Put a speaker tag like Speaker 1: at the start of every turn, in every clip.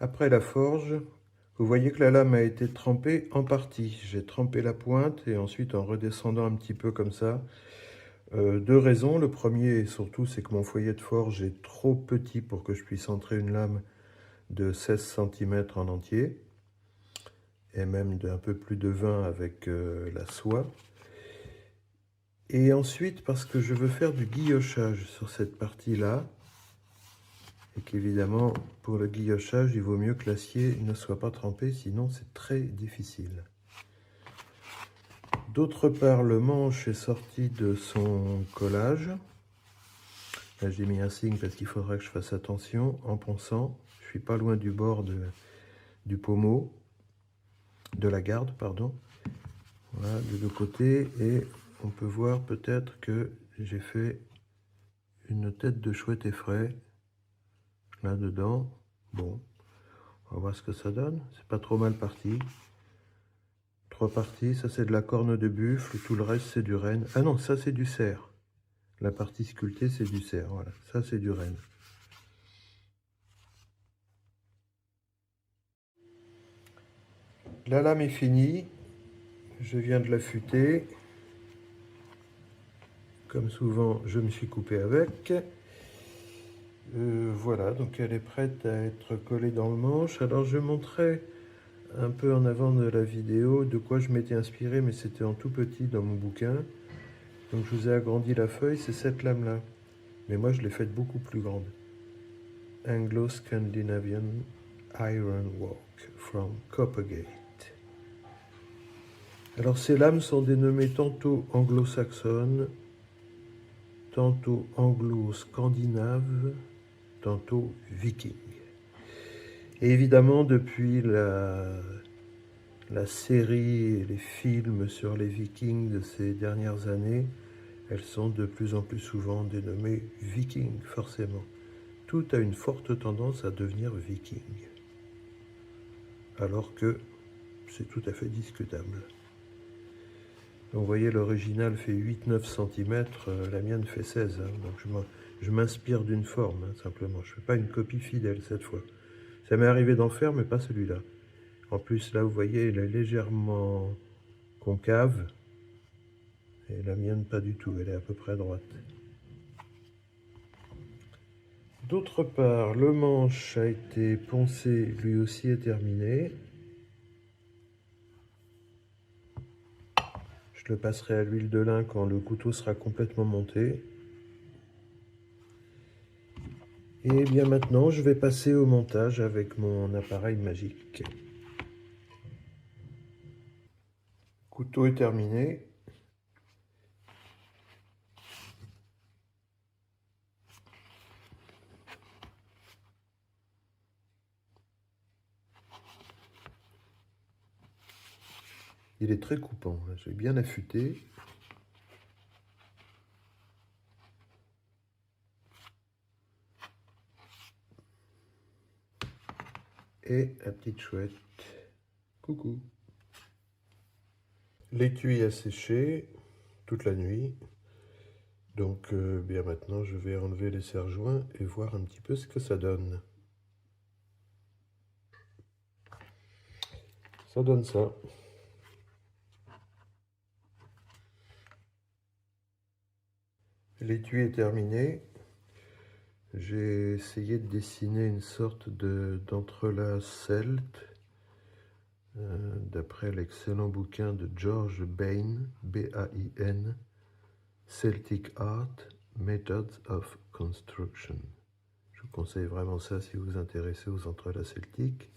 Speaker 1: Après la forge, vous voyez que la lame a été trempée en partie. J'ai trempé la pointe et ensuite en redescendant un petit peu comme ça. Deux raisons. Le premier et surtout, c'est que mon foyer de forge est trop petit pour que je puisse entrer une lame de 16 cm en entier. Et même d'un peu plus de 20 avec la soie. Et ensuite, parce que je veux faire du guillochage sur cette partie-là, et qu'évidemment, pour le guillochage, il vaut mieux que l'acier ne soit pas trempé, sinon c'est très difficile. D'autre part, le manche est sorti de son collage. Là, j'ai mis un signe parce qu'il faudra que je fasse attention en ponçant. Je suis pas loin du bord du pommeau, de la garde, pardon. Voilà, de deux côtés, et on peut voir peut-être que j'ai fait une tête de chouette effraie là-dedans. Bon, on va voir ce que ça donne. C'est pas trop mal parti. Trois parties, ça c'est de la corne de buffle, tout le reste c'est du renne. Ah non, ça c'est du cerf. La partie sculptée c'est du cerf, voilà. Ça c'est du renne. La lame est finie. Je viens de l'affûter. Comme souvent, je me suis coupé avec. Voilà, donc elle est prête à être collée dans le manche. Alors je montrais un peu en avant de la vidéo de quoi je m'étais inspiré, mais c'était en tout petit dans mon bouquin. Donc je vous ai agrandi la feuille, c'est cette lame-là. Mais moi je l'ai faite beaucoup plus grande. Anglo-Scandinavian Iron Work from Coppergate. Alors ces lames sont dénommées tantôt anglo-saxonnes, tantôt anglo-scandinaves, tantôt vikings. Et évidemment, depuis la série et les films sur les vikings de ces dernières années, elles sont de plus en plus souvent dénommées vikings, forcément. Tout a une forte tendance à devenir viking, alors que c'est tout à fait discutable. Donc, vous voyez, l'original fait 8-9 cm, la mienne fait 16. Hein, donc je m'inspire d'une forme, hein, simplement. Je ne fais pas une copie fidèle cette fois. Ça m'est arrivé d'en faire, mais pas celui-là. En plus, là, vous voyez, elle est légèrement concave. Et la mienne, pas du tout. Elle est à peu près droite. D'autre part, le manche a été poncé, lui aussi est terminé. Je le passerai à l'huile de lin quand le couteau sera complètement monté. Et bien maintenant, je vais passer au montage avec mon appareil magique. Le couteau est terminé. Il est très coupant, j'ai bien affûté. Et la petite chouette. Coucou. L'étui a séché toute la nuit. Donc bien maintenant, je vais enlever les serre-joints et voir un petit peu ce que ça donne. Ça donne ça. L'étui est terminé. J'ai essayé de dessiner une sorte d'entrelace celte, d'après l'excellent bouquin de George Bain, B-A-I-N, Celtic Art, Methods of Construction. Je vous conseille vraiment ça si vous vous intéressez aux entrelacs celtiques.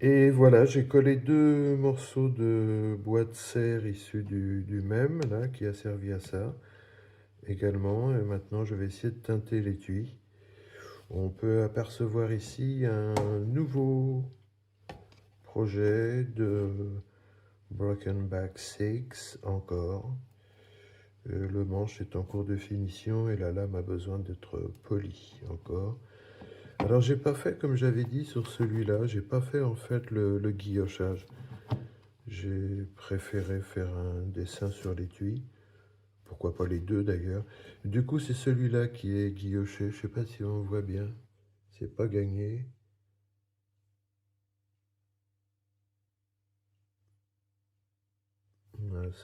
Speaker 1: Et voilà, j'ai collé deux morceaux de bois de serre issus du même, là, qui a servi à ça également. Et maintenant, je vais essayer de teinter l'étui. On peut apercevoir ici un nouveau projet de Broken Back 6 encore. Le manche est en cours de finition et la lame a besoin d'être polie encore. Alors j'ai pas fait comme j'avais dit sur celui-là, j'ai pas fait en fait le guillochage. J'ai préféré faire un dessin sur l'étui. Pourquoi pas les deux d'ailleurs. Du coup c'est celui-là qui est guilloché, je sais pas si on voit bien. C'est pas gagné.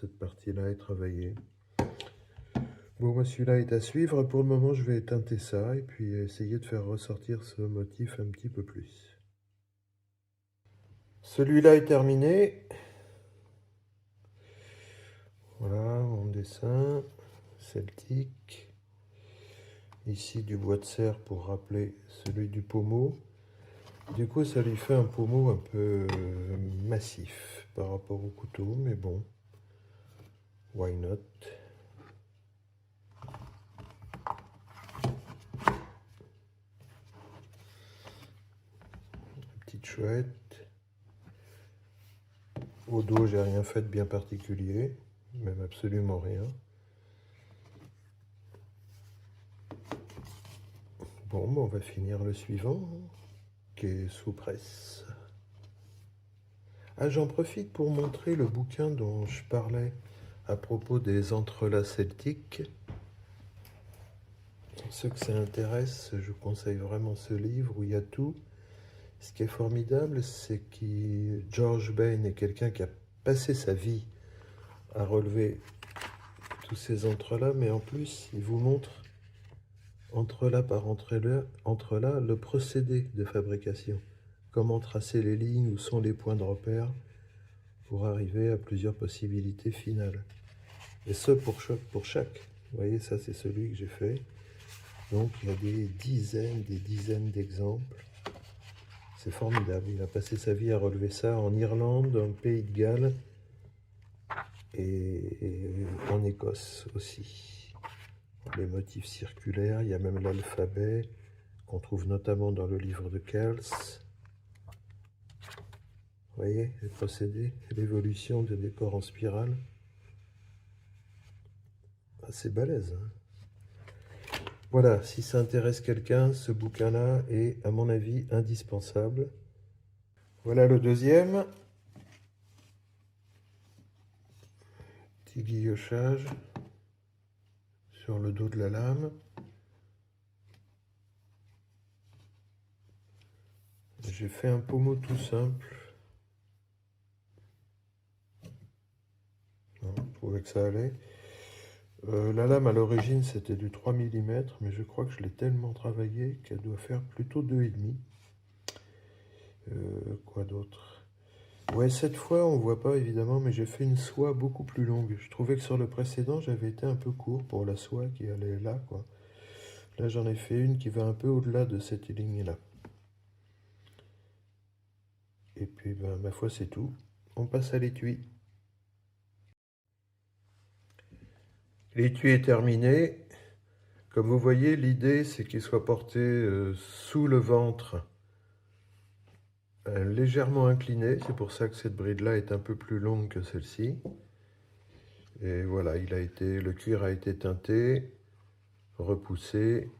Speaker 1: Cette partie-là est travaillée. Bon, moi, celui-là est à suivre. Pour le moment, je vais teinter ça et puis essayer de faire ressortir ce motif un petit peu plus. Celui-là est terminé. Voilà, mon dessin celtique. Ici, du bois de serre pour rappeler celui du pommeau. Du coup, ça lui fait un pommeau un peu massif par rapport au couteau, mais bon, why not? Petite chouette. Au dos, j'ai rien fait de bien particulier, même absolument rien. Bon, on va finir le suivant, qui est sous presse. Ah, j'en profite pour montrer le bouquin dont je parlais à propos des entrelacs celtiques. Pour ceux que ça intéresse, je vous conseille vraiment ce livre où il y a tout. Ce qui est formidable, c'est que George Bain est quelqu'un qui a passé sa vie à relever tous ces entrelacs, mais en plus, il vous montre, entrelac par entrelac, le procédé de fabrication. Comment tracer les lignes, où sont les points de repère, pour arriver à plusieurs possibilités finales. Et ce, pour chaque. Vous voyez, ça, c'est celui que j'ai fait. Donc, il y a des dizaines d'exemples. C'est formidable. Il a passé sa vie à relever ça en Irlande, dans le Pays de Galles et en Écosse aussi. Les motifs circulaires, il y a même l'alphabet qu'on trouve notamment dans le livre de Kells. Vous voyez, les procédés, l'évolution des décors en spirale. C'est balèze, hein. Voilà, si ça intéresse quelqu'un, ce bouquin-là est, à mon avis, indispensable. Voilà le deuxième. Petit guillochage sur le dos de la lame. J'ai fait un pommeau tout simple. Je trouvais que ça allait. La lame à l'origine c'était du 3 mm, mais je crois que je l'ai tellement travaillé qu'elle doit faire plutôt 2,5. Quoi d'autre? Ouais, cette fois on voit pas évidemment, mais j'ai fait une soie beaucoup plus longue. Je trouvais que sur le précédent j'avais été un peu court pour la soie qui allait là, quoi. Là j'en ai fait une qui va un peu au-delà de cette ligne-là. Et puis ben, ma foi c'est tout. On passe à l'étui. L'étui est terminé. Comme vous voyez, l'idée c'est qu'il soit porté sous le ventre, légèrement incliné. C'est pour ça que cette bride-là est un peu plus longue que celle-ci. Et voilà, le cuir a été teinté, repoussé,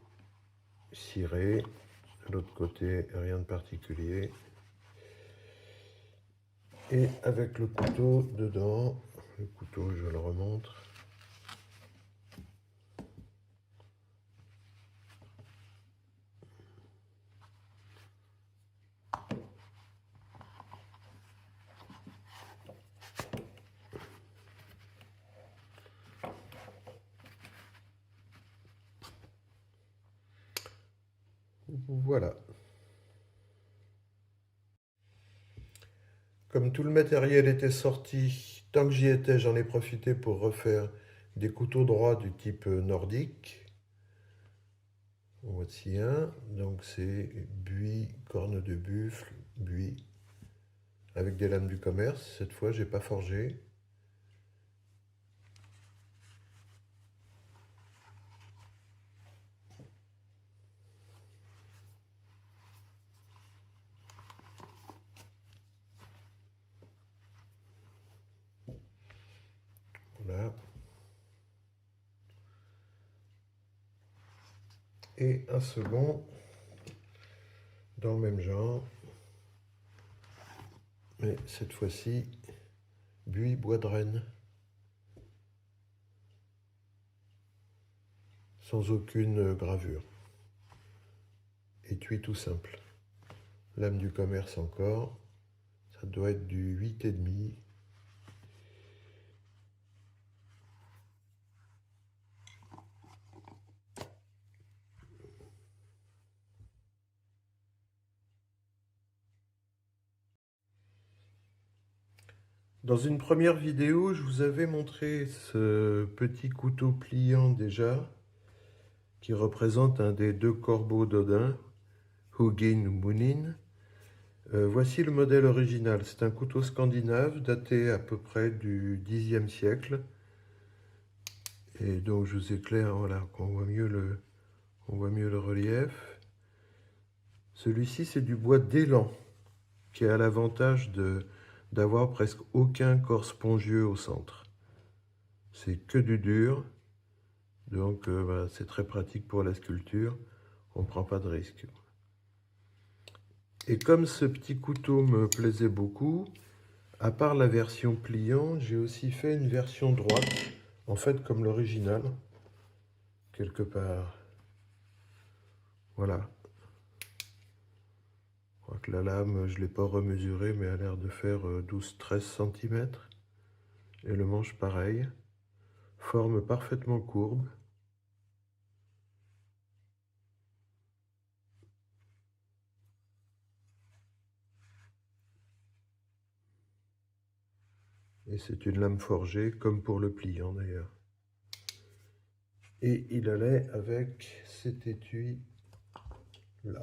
Speaker 1: ciré. De l'autre côté, rien de particulier. Et avec le couteau dedans, le couteau, je le remontre. Voilà. Comme tout le matériel était sorti, tant que j'y étais, j'en ai profité pour refaire des couteaux droits du type nordique. Voici un, donc c'est buis, corne de buffle, buis, avec des lames du commerce. Cette fois, j'ai pas forgé. Voilà. Et un second, dans le même genre, mais cette fois-ci, buis, bois de renne, sans aucune gravure. Étui tout simple. Lame du commerce encore, ça doit être du 8,5. Dans une première vidéo, je vous avais montré ce petit couteau pliant déjà, qui représente un des deux corbeaux d'Odin, Hugin ou Munin. Voici le modèle original. C'est un couteau scandinave daté à peu près du Xe siècle. Et donc je vous éclaire, voilà, qu'on voit mieux le relief. Celui-ci, c'est du bois d'élan, qui a l'avantage d'avoir presque aucun corps spongieux au centre. C'est que du dur, donc voilà, c'est très pratique pour la sculpture, on ne prend pas de risque. Et comme ce petit couteau me plaisait beaucoup, à part la version pliant, j'ai aussi fait une version droite, en fait comme l'original, quelque part. Voilà. Je crois que la lame, je ne l'ai pas remesurée, mais elle a l'air de faire 12-13 cm. Et le manche pareil. Forme parfaitement courbe. Et c'est une lame forgée, comme pour le pliant d'ailleurs. Et il allait avec cet étui là.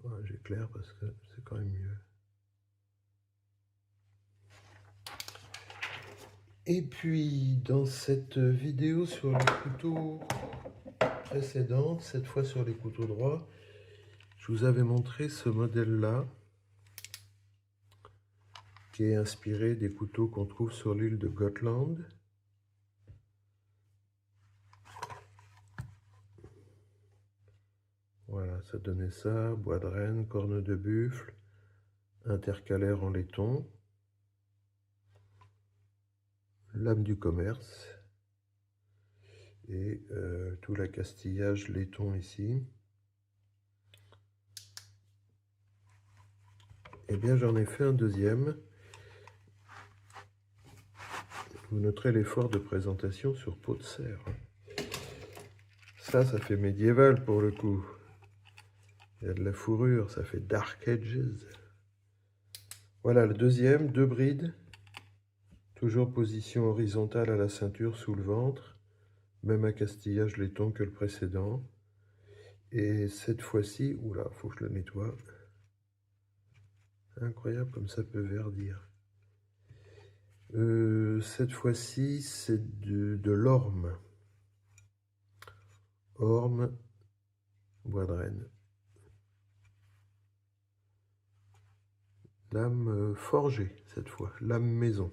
Speaker 1: Ouais, j'éclaire parce que c'est quand même mieux. Et puis dans cette vidéo sur les couteaux précédente, cette fois sur les couteaux droits, je vous avais montré ce modèle-là, qui est inspiré des couteaux qu'on trouve sur l'île de Gotland. Voilà, ça donnait ça, bois de renne, corne de buffle, intercalaire en laiton, lame du commerce, et tout l'accastillage laiton ici. Eh bien, j'en ai fait un deuxième. Vous noterez l'effort de présentation sur peau de cerf. Ça fait médiéval pour le coup. Il y a de la fourrure, ça fait Dark Ages. Voilà le deuxième, 2 brides. Toujours position horizontale à la ceinture sous le ventre. Même accastillage laiton que le précédent. Et cette fois-ci, oula, faut que je le nettoie. Incroyable comme ça peut verdir. Cette fois-ci, c'est de l'orme. Orme, bois de renne. Lame forgée cette fois, lame maison.